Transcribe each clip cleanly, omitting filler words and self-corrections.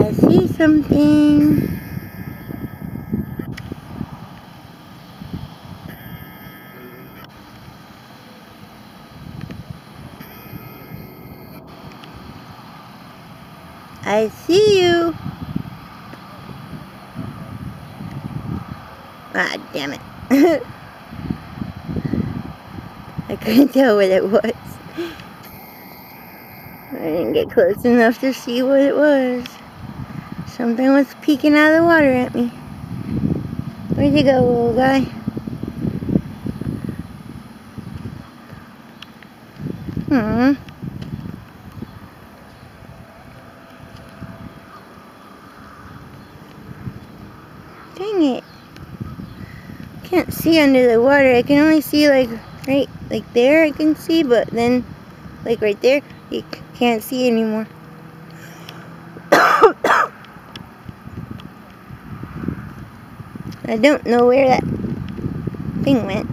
I see something. I see you. Ah, damn it. I couldn't tell what it was. I didn't get close enough to see what it was. Something was peeking out of the water at me. Where'd you go, little guy? Dang it. Can't see under the water. I can only see like right like there I can see, but then like right there you can't see anymore. I don't know where that thing went.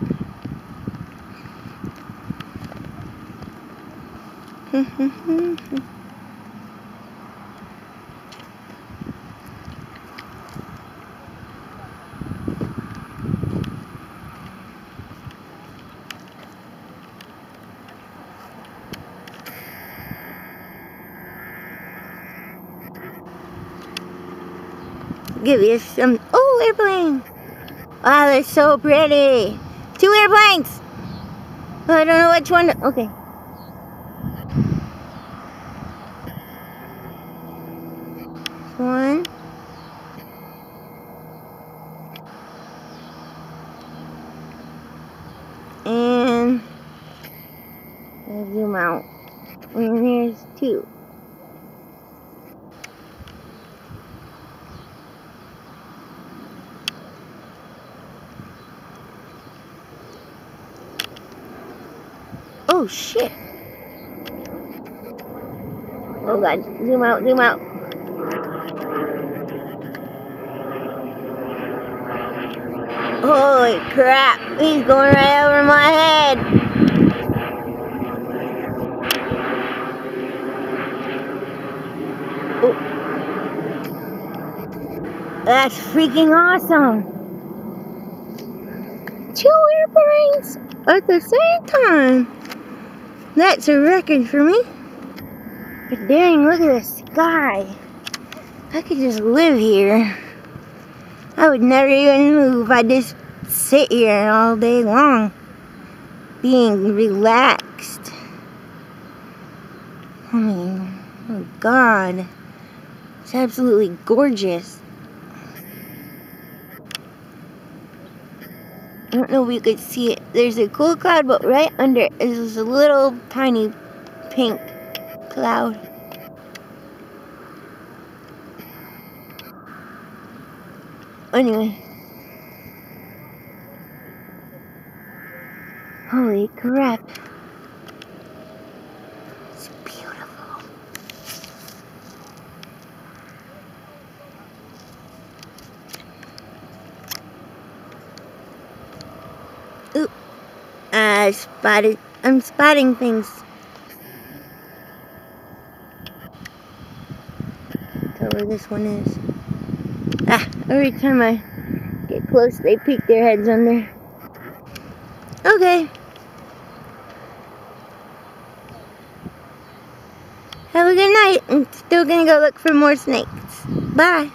Give you some. Oh, airplane! Wow, they're so pretty. 2 airplanes. I don't know which one. Okay. One. And I'll zoom out. And there's 2. Oh shit. Oh god, zoom out, zoom out. Holy crap, he's going right over my head. Oh. That's freaking awesome. 2 airplanes at the same time. That's a record for me. But dang, look at the sky. I could just live here. I would never even move. I'd just sit here all day long, being relaxed. I mean, oh God. It's absolutely gorgeous. I don't know if you could see it. There's a cool cloud, but right under it is a little tiny pink cloud. Anyway. Holy crap. It's beautiful. Ooh. I'm spotting things. Tell where this one is. Ah, every time I get close, they peek their heads under. Okay. Have a good night. I'm still gonna go look for more snakes. Bye.